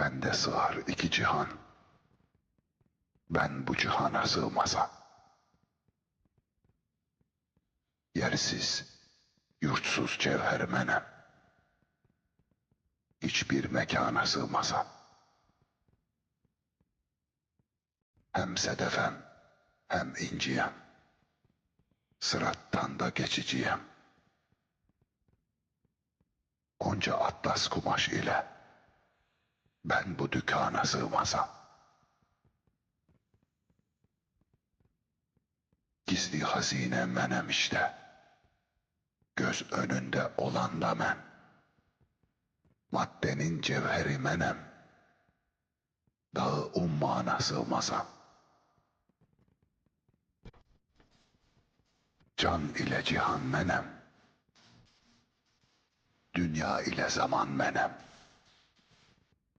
Bende sığar iki cihan, ben bu cihana sığmasa. Yersiz, yurtsuz cevher menem, hiçbir mekana sığmasa. Hem sedefem, hem inciyem, sırattan da geçiciyem. Onca atlas kumaş ile ben bu dükkana sığmasa. Gizli hazine menem işte, göz önünde olan da men. Maddenin cevheri menem, dağı ummana sığmasa. Can ile cihan menem, dünya ile zaman menem.